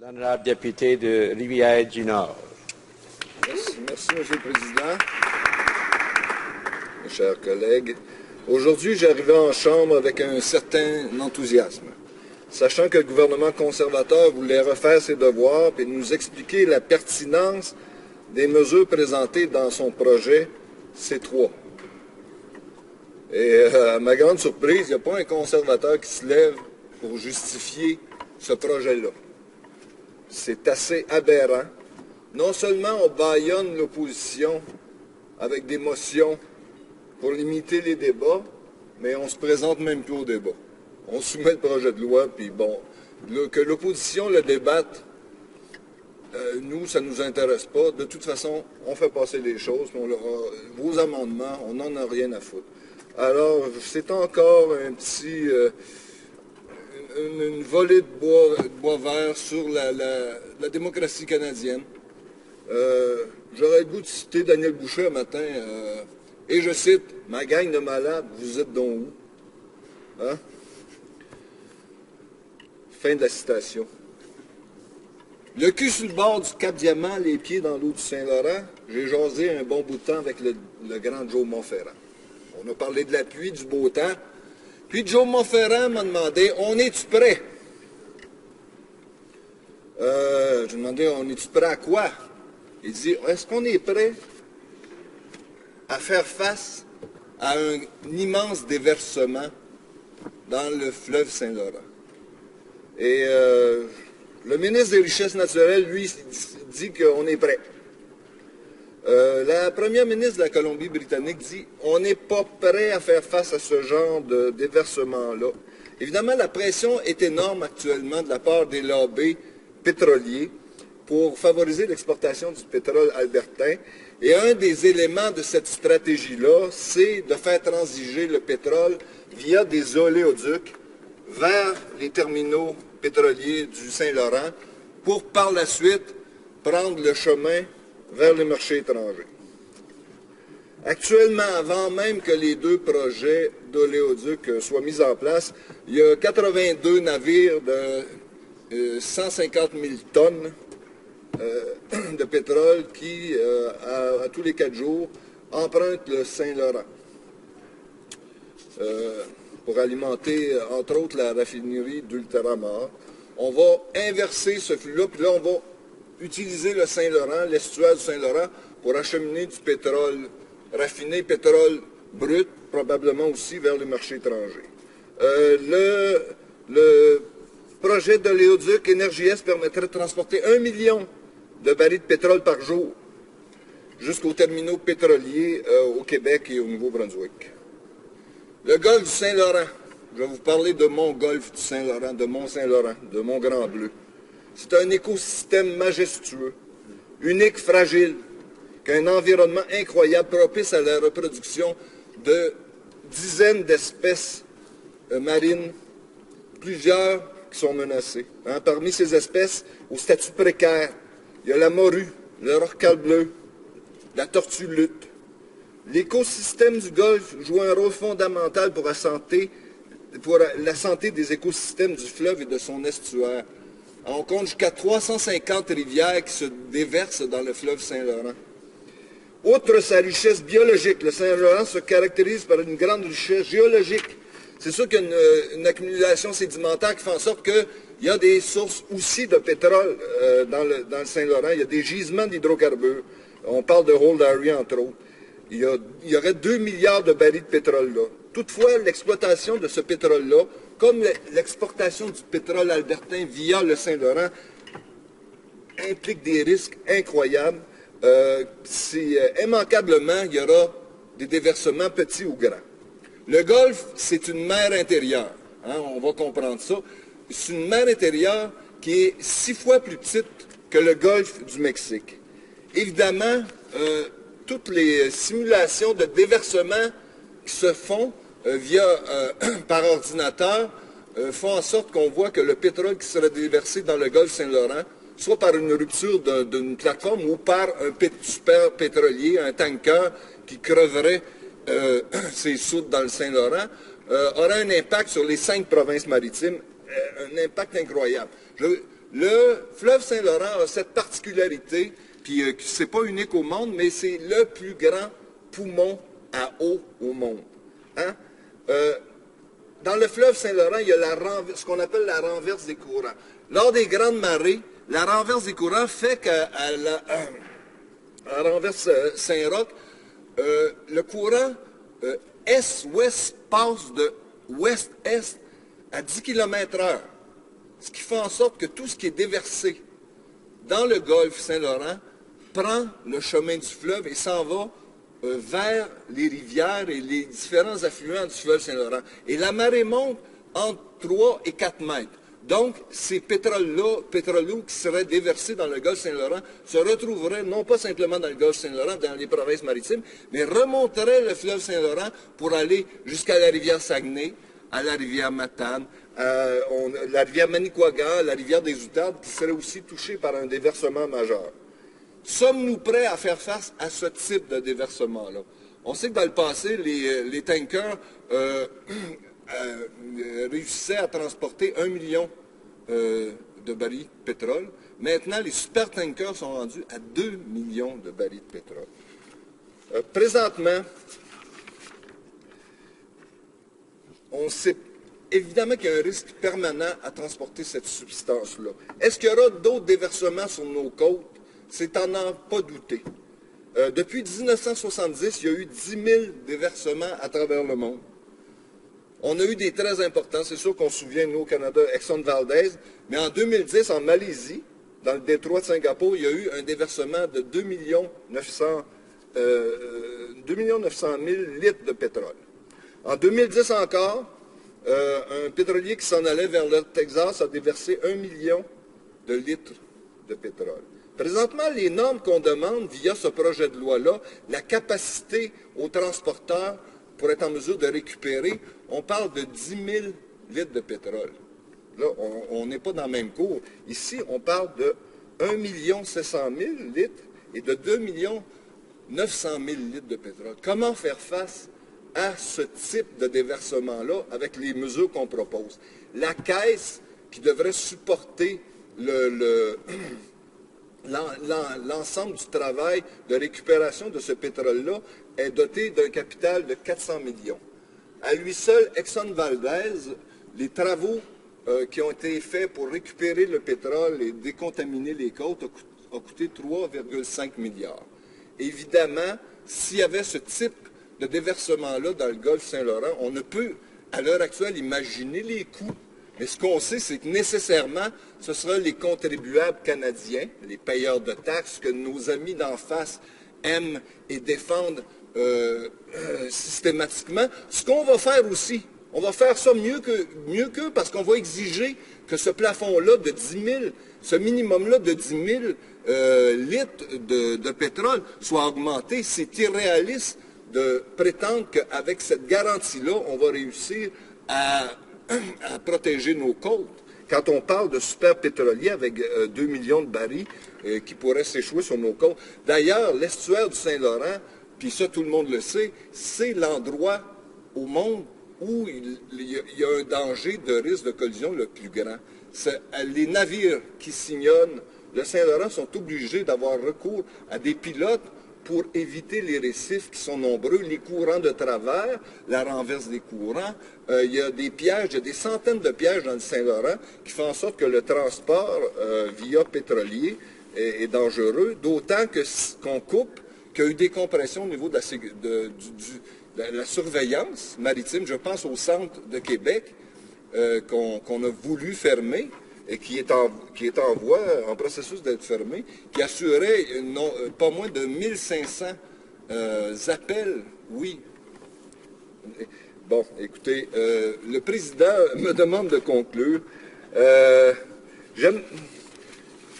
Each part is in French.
L'honorable député de Rivière-du-Nord. Merci, M. le Président. Mes chers collègues, aujourd'hui, j'arrivais en Chambre avec un certain enthousiasme, sachant que le gouvernement conservateur voulait refaire ses devoirs et nous expliquer la pertinence des mesures présentées dans son projet C3. Et à ma grande surprise, il n'y a pas un conservateur qui se lève pour justifier ce projet-là. C'est assez aberrant. Non seulement on bâillonne l'opposition avec des motions pour limiter les débats, mais on se présente même plus au débat. On soumet le projet de loi, puis bon, que l'opposition le débatte, nous, ça ne nous intéresse pas. De toute façon, on fait passer les choses, vos amendements, on n'en a rien à foutre. Alors, c'est encore un petit... une volée de bois vert sur la démocratie canadienne. J'aurais le goût de citer Daniel Boucher un matin, et je cite, « Ma gang de malades, vous êtes donc où? » Hein? Fin de la citation. Le cul sur le bord du Cap-Diamant, les pieds dans l'eau du Saint-Laurent, j'ai jasé un bon bout de temps avec le grand Joe Montferrand. On a parlé de la pluie, du beau temps. Puis Joe Montferrand m'a demandé, « On est-tu prêt? » Je lui ai demandé, « On est-tu prêt à quoi? » Il dit, « Est-ce qu'on est prêt à faire face à un immense déversement dans le fleuve Saint-Laurent? » Et le ministre des Richesses naturelles, lui, dit qu'on est prêt. La première ministre de la Colombie-Britannique dit « On n'est pas prêt à faire face à ce genre de déversement-là. » Évidemment, la pression est énorme actuellement de la part des lobbies pétroliers pour favoriser l'exportation du pétrole albertain. Et un des éléments de cette stratégie-là, c'est de faire transiger le pétrole via des oléoducs vers les terminaux pétroliers du Saint-Laurent pour par la suite prendre le chemin vers les marchés étrangers. Actuellement, avant même que les deux projets d'oléoduc soient mis en place, il y a 82 navires de 150 000 tonnes de pétrole qui, à tous les 4 jours, empruntent le Saint-Laurent pour alimenter, entre autres, la raffinerie d'Ultramar. On va inverser ce flux-là, puis là, on va utiliser le Saint-Laurent, l'estuaire du Saint-Laurent, pour acheminer du pétrole raffiné, pétrole brut, probablement aussi vers les marchés étrangers. Le projet d'oléoduc Énergie-Est permettrait de transporter 1 million de barils de pétrole par jour jusqu'aux terminaux pétroliers au Québec et au Nouveau-Brunswick. Le golfe du Saint-Laurent, je vais vous parler de mon golfe du Saint-Laurent, de mon Saint-Laurent, de mon Grand Bleu. C'est un écosystème majestueux, unique, fragile, qu'un environnement incroyable propice à la reproduction de dizaines d'espèces marines, plusieurs qui sont menacées. Parmi ces espèces, au statut précaire, il y a la morue, le rorqual bleu, la tortue lutte. L'écosystème du Golfe joue un rôle fondamental pour la santé des écosystèmes du fleuve et de son estuaire. On compte jusqu'à 350 rivières qui se déversent dans le fleuve Saint-Laurent. Outre sa richesse biologique, le Saint-Laurent se caractérise par une grande richesse géologique. C'est sûr qu'il y a une accumulation sédimentaire qui fait en sorte qu'il y a des sources aussi de pétrole dans le Saint-Laurent. Il y a des gisements d'hydrocarbures. On parle de Old Harry, entre autres. Il y aurait 2 milliards de barils de pétrole là. Toutefois, l'exploitation de ce pétrole-là, comme l'exportation du pétrole albertain via le Saint-Laurent, implique des risques incroyables. Immanquablement, il y aura des déversements petits ou grands. Le Golfe, c'est une mer intérieure. On va comprendre ça. C'est une mer intérieure qui est 6 fois plus petite que le Golfe du Mexique. Évidemment, toutes les simulations de déversement qui se font par ordinateur font en sorte qu'on voit que le pétrole qui serait déversé dans le golfe Saint-Laurent, soit par une rupture d'une plateforme ou par un super pétrolier, un tanker qui creverait ses soutes dans le Saint-Laurent, aura un impact sur les 5 provinces maritimes, un impact incroyable. Le fleuve Saint-Laurent a cette particularité, puis c'est pas unique au monde, mais c'est le plus grand poumon à eau au monde. Hein? Dans le fleuve Saint-Laurent, il y a ce qu'on appelle la renverse des courants. Lors des grandes marées, la renverse des courants fait qu'à la renverse Saint-Roch, le courant est-ouest passe de ouest-est à 10 km/h. Ce qui fait en sorte que tout ce qui est déversé dans le golfe Saint-Laurent prend le chemin du fleuve et s'en va vers les rivières et les différents affluents du fleuve Saint-Laurent. Et la marée monte entre 3 et 4 mètres. Donc, ces pétroles qui seraient déversés dans le golfe Saint-Laurent se retrouveraient non pas simplement dans le golfe Saint-Laurent, dans les provinces maritimes, mais remonteraient le fleuve Saint-Laurent pour aller jusqu'à la rivière Saguenay, à la rivière Matane, la rivière Manicouagan, la rivière des Outardes, qui seraient aussi touchées par un déversement majeur. Sommes-nous prêts à faire face à ce type de déversement-là? On sait que dans le passé, les tankers réussissaient à transporter 1 million de barils de pétrole. Maintenant, les supertankers sont rendus à 2 millions de barils de pétrole. Présentement, on sait évidemment qu'il y a un risque permanent à transporter cette substance-là. Est-ce qu'il y aura d'autres déversements sur nos côtes? C'est à n'en pas douter. Depuis 1970, il y a eu 10 000 déversements à travers le monde. On a eu des très importants. C'est sûr qu'on se souvient, nous, au Canada, Exxon Valdez. Mais en 2010, en Malaisie, dans le détroit de Singapour, il y a eu un déversement de 2 900 000 litres de pétrole. En 2010 encore, un pétrolier qui s'en allait vers le Texas a déversé 1 million de litres de pétrole. Présentement, les normes qu'on demande via ce projet de loi-là, la capacité aux transporteurs pour être en mesure de récupérer, on parle de 10 000 litres de pétrole. Là, on n'est pas dans le même cours. Ici, on parle de 1 700 000 litres et de 2 900 000 litres de pétrole. Comment faire face à ce type de déversement-là avec les mesures qu'on propose? La caisse qui devrait supporter l'ensemble du travail de récupération de ce pétrole-là est doté d'un capital de 400 millions. À lui seul, Exxon Valdez, les travaux qui ont été faits pour récupérer le pétrole et décontaminer les côtes ont coûté 3,5 milliards. Évidemment, s'il y avait ce type de déversement-là dans le golfe Saint-Laurent, on ne peut, à l'heure actuelle, imaginer les coûts. Mais ce qu'on sait, c'est que nécessairement, ce sera les contribuables canadiens, les payeurs de taxes que nos amis d'en face aiment et défendent systématiquement. Ce qu'on va faire aussi, on va faire ça mieux qu'eux parce qu'on va exiger que ce plafond-là de 10 000, ce minimum-là de 10 000 litres de pétrole soit augmenté. C'est irréaliste de prétendre qu'avec cette garantie-là, on va réussir à protéger nos côtes. Quand on parle de super pétroliers avec 2 millions de barils qui pourraient s'échouer sur nos côtes. D'ailleurs, l'estuaire du Saint-Laurent, puis ça tout le monde le sait, c'est l'endroit au monde où il y a un danger de risque de collision le plus grand. Les navires qui sillonnent le Saint-Laurent sont obligés d'avoir recours à des pilotes pour éviter les récifs qui sont nombreux, les courants de travers, la renverse des courants. Il y a des pièges, il y a des centaines de pièges dans le Saint-Laurent qui font en sorte que le transport via pétrolier est dangereux, d'autant qu'on coupe, qu'il y a eu des compressions au niveau de la surveillance maritime. Je pense au centre de Québec qu'on a voulu fermer et qui est en voie, en processus d'être fermé, qui assurait pas moins de 1500 appels, oui. Bon, écoutez, le président me demande de conclure.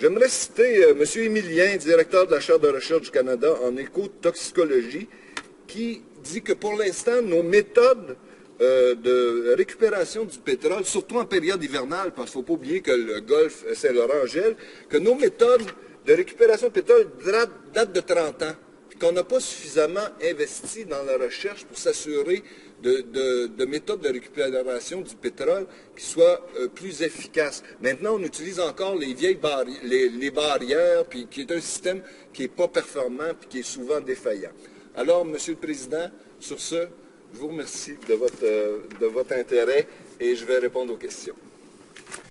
J'aimerais citer M. Émilien, directeur de la Chaire de recherche du Canada en écotoxicologie, qui dit que pour l'instant, nos méthodes de récupération du pétrole, surtout en période hivernale, parce qu'il ne faut pas oublier que le golfe Saint-Laurent gèle, que nos méthodes de récupération de pétrole datent de 30 ans. puis qu'on n'a pas suffisamment investi dans la recherche pour s'assurer de méthodes de récupération du pétrole qui soient plus efficaces. Maintenant, on utilise encore les vieilles les barrières, puis qui est un système qui n'est pas performant, puis qui est souvent défaillant. Alors, Monsieur le Président, sur ce, je vous remercie de votre intérêt et je vais répondre aux questions.